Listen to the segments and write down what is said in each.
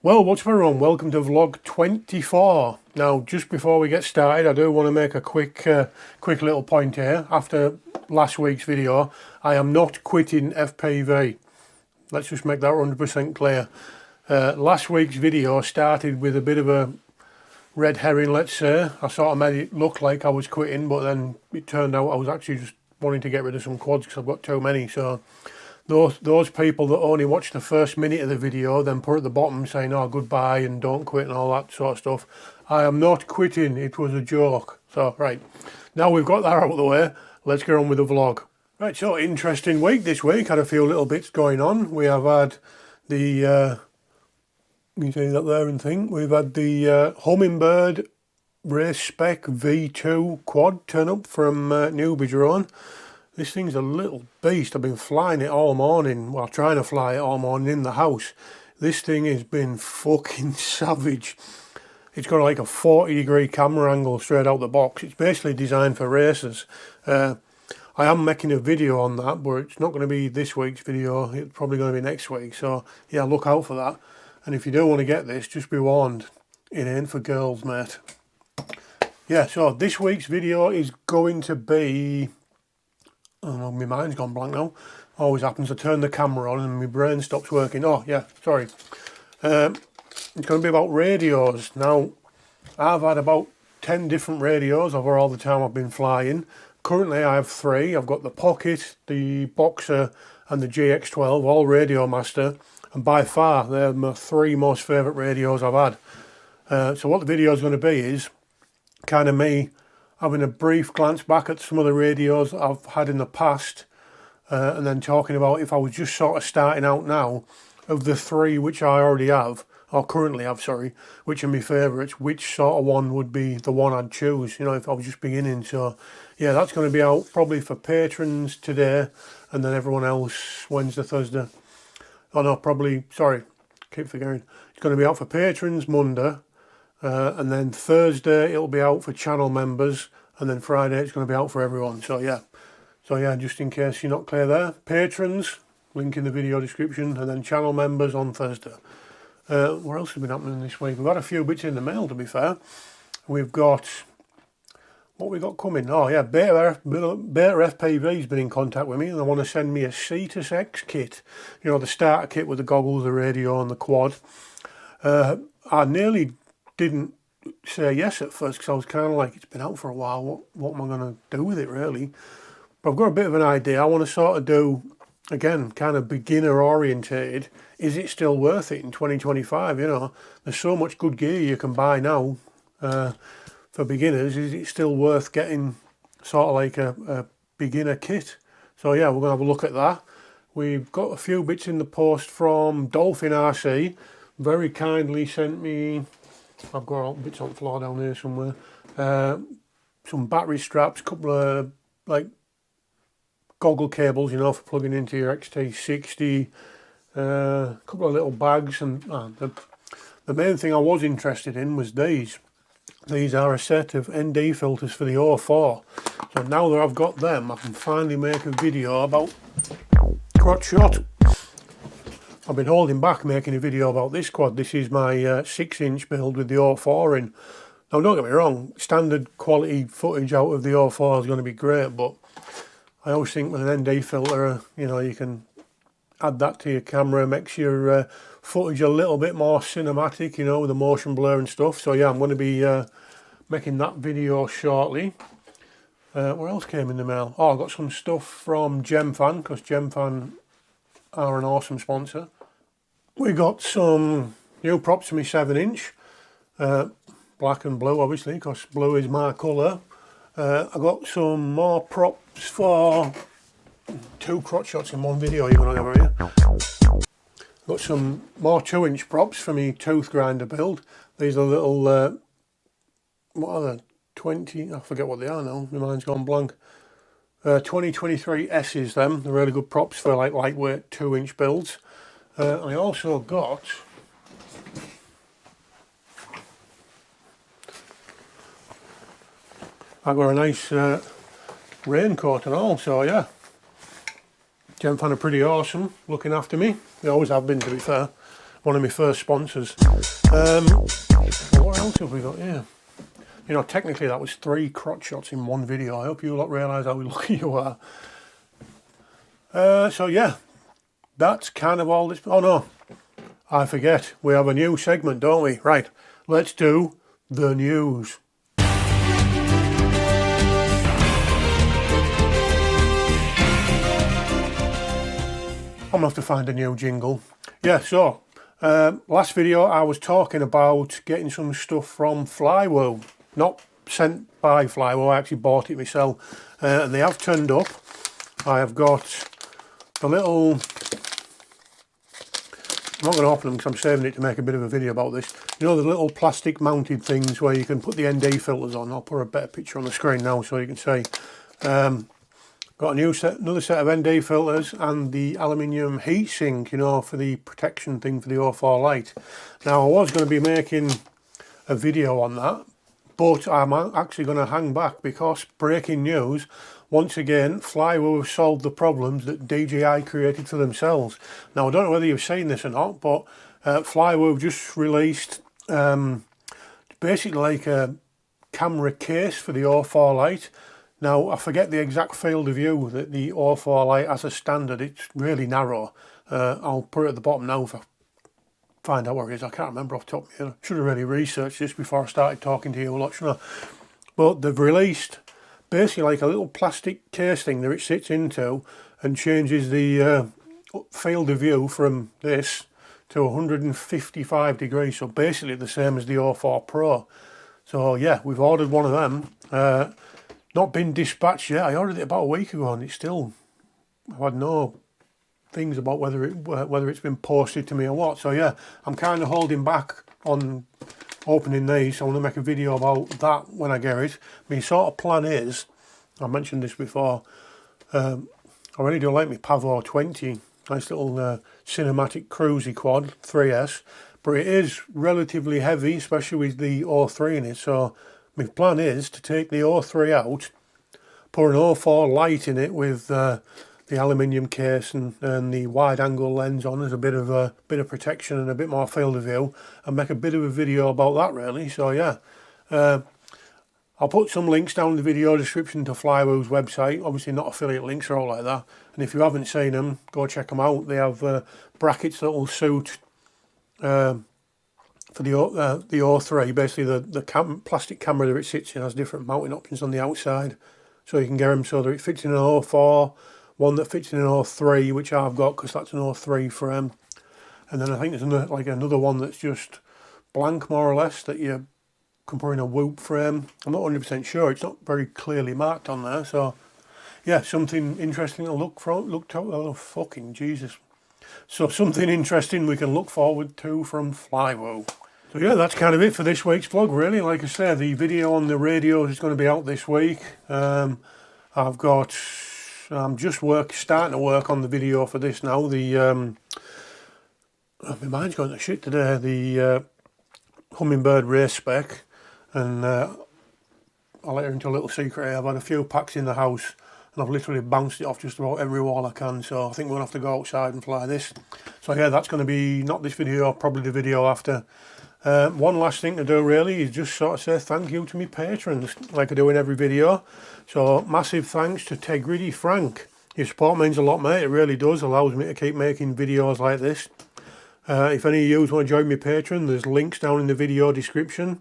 Well, what's up everyone? Welcome to vlog 24. Now, just before we get started, I do want to make a quick little point here. After last week's video, I am not quitting FPV. Let's just make that 100% clear. Last week's video started with a bit of a red herring, let's say. I sort of made it look like I was quitting, but then it turned out I was actually just wanting to get rid of some quads because I've got too many. So those people that only watch the first minute of the video then put at the bottom saying, oh, goodbye and don't quit and all that sort of stuff. I am not quitting, it was a joke. So, right, now we've got that out of the way, let's get on with the vlog. Right, so interesting week this week, had a few little bits going on. We have had the, you see that there and thing, we've had the Hummingbird Race Spec V2 quad turn up from Newbie Drone. This thing's a little beast. I've been flying it all morning, well, trying to fly it all morning in the house. This thing has been fucking savage. It's got like a 40-degree camera angle straight out the box. It's basically designed for racers. I am making a video on that, but it's not going to be this week's video. It's probably going to be next week. So, yeah, look out for that. And if you do want to get this, just be warned, it ain't for girls, mate. Yeah, so this week's video is going to be... Oh no, my mind's gone blank now. Always happens, I turn the camera on and my brain stops working. Oh yeah, sorry. It's going to be about radios. Now, I've had about 10 different radios over all the time I've been flying. Currently I have 3. I've got the Pocket, the Boxer and the GX12, all Radio Master. And by far, they're my 3 most favourite radios I've had. So what the video is going to be is kind of me having a brief glance back at some of the radios I've had in the past, and then talking about if I was just sort of starting out now, of the 3 which I already have, or currently have, sorry, which are my favourites, which sort of one would be the one I'd choose, you know, if I was just beginning. So, yeah, that's going to be out probably for patrons today, and then everyone else Wednesday, Thursday. Oh no, probably, sorry, keep forgetting. It's going to be out for patrons Monday, and then Thursday it'll be out for channel members, and then Friday it's going to be out for everyone. So yeah, just in case you're not clear there, patrons, link in the video description, and then channel members on Thursday. What else has been happening this week? We've got a few bits in the mail, to be fair. We've got, what we got coming? Oh yeah, Beta FPV's been in contact with me, and they want to send me a Cetus X kit. You know, the starter kit with the goggles, the radio and the quad. I nearly didn't say yes at first because I was kind of like, it's been out for a while, what am I going to do with it really? But I've got a bit of an idea. I want to sort of do, again, kind of beginner orientated. Is it still worth it in 2025? You know, there's so much good gear you can buy now for beginners. Is it still worth getting sort of like a beginner kit? So yeah, we're going to have a look at that. We've got a few bits in the post from Dolphin RC. Very kindly sent me, I've got bits on the floor down here somewhere, some battery straps, couple of like goggle cables, you know, for plugging into your XT60, a couple of little bags, and the main thing I was interested in was these. These are a set of ND filters for the 04. So now that I've got them, I can finally make a video about crotch shot. I've been holding back making a video about this quad. This is my 6-inch build with the 04 in. Now don't get me wrong, standard quality footage out of the 04 is going to be great, but I always think with an ND filter, you know, you can add that to your camera, makes your footage a little bit more cinematic, you know, with the motion blur and stuff. So yeah, I'm going to be making that video shortly. What else came in the mail? Oh, I got some stuff from GemFan, because GemFan are an awesome sponsor. We got some new props for my 7-inch, black and blue obviously, because blue is my colour. I got some more props for 2 crotch shots in one video you're going to have here. Got some more 2-inch props for my tooth grinder build. These are little, what are they, 20, I forget what they are now, my mind's gone blank. 2023 S's them, they're really good props for like lightweight 2-inch builds. I also got a nice raincoat and all, so yeah. GemFan are pretty awesome, looking after me. They always have been, to be fair. one of my first sponsors. What else have we got here? You know, technically that was 3 crotch shots in one video. I hope you lot realise how lucky you are. So yeah, that's kind of all this. Oh no, I forget. We have a new segment, don't we? Right, let's do the news. I'm going to have to find a new jingle. Yeah, so last video I was talking about getting some stuff from Flywoo. Not sent by Flywoo, I actually bought it myself. And they have turned up. I have got the little... I'm not going to open them because I'm saving it to make a bit of a video about this. You know the little plastic mounted things where you can put the ND filters on. I'll put a better picture on the screen now so you can see. Got another set of ND filters and the aluminium heatsink, you know, for the protection thing for the O4 light. Now I was going to be making a video on that, but I'm actually going to hang back because, breaking news, once again Flywoo have solved the problems that DJI created for themselves. Now I don't know whether you've seen this or not, but Flywoo have just released basically like a camera case for the O4 light. Now, I forget the exact field of view that the O4 light has as standard. It's really narrow. I'll put it at the bottom now if I find out where it is. I can't remember off the top of my head. I should have really researched this before I started talking to you a lot, shouldn't I? But they've released basically like a little plastic case thing that it sits into and changes the field of view from this to 155 degrees. So basically the same as the O4 Pro. So yeah, we've ordered one of them. Not been dispatched yet. I ordered it about a week ago and it's still, I've had no things about whether it's been posted to me or what. So yeah, I'm kind of holding back on opening these. So I want to make a video about that when I get it. My sort of plan is, I mentioned this before, I really do like my Pavo 20, nice little cinematic cruisy quad 3S, but it is relatively heavy, especially with the O3 in it. So my plan is to take the O3 out, put an O4 light in it with the aluminium case and the wide angle lens on as a bit of protection and a bit more field of view, and make a bit of a video about that really. So yeah, I'll put some links down in the video description to Flywoo's website. Obviously not affiliate links or all like that. And if you haven't seen them, go check them out. They have brackets that will suit for the O3, basically the plastic camera that it sits in has different mounting options on the outside. So you can get them so that it fits in an O4, one that fits in an O3, which I've got because that's an O3 frame. And then I think there's another one that's just blank more or less that you can put in a Whoop frame. I'm not 100% sure, it's not very clearly marked on there. So yeah, something interesting to look to. Oh fucking Jesus. So something interesting we can look forward to from Flywoo. So yeah, that's kind of it for this week's vlog really. Like I said, the video on the radio is going to be out this week. I'm just starting to work on the video for this now. My mind's going to shit today. The Hummingbird race spec, and I'll let you into a little secret here. I've had a few packs in the house and I've literally bounced it off just about every wall I can, so I think we're going to have to go outside and fly this. So yeah, that's going to be not this video, probably the video after. One last thing to do really is just sort of say thank you to my patrons, like I do in every video. So massive thanks to Tegridy Frank. Your support means a lot, mate. It really does. Allows me to keep making videos like this. If any of you want to join my Patreon, there's links down in the video description.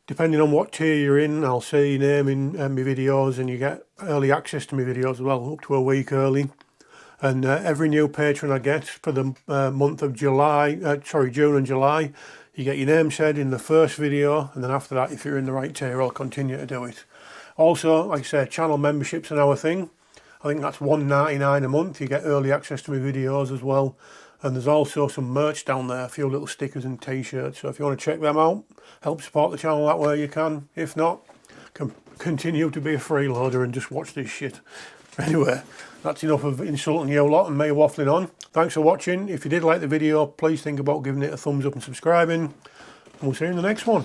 Depending on what tier you're in, I'll say your name in my videos, and you get early access to my videos as well, up to a week early. And every new patron I get for the month of June and July, you get your name said in the first video, and then after that, if you're in the right tier, I'll continue to do it. Also, like I said, channel memberships are now a thing. I think that's $1.99 a month. You get early access to my videos as well. And there's also some merch down there, a few little stickers and t-shirts. So if you want to check them out, help support the channel that way you can. If not, continue to be a freeloader and just watch this shit. Anyway, that's enough of insulting you lot and me waffling on. Thanks for watching. If you did like the video, please think about giving it a thumbs up and subscribing. And we'll see you in the next one.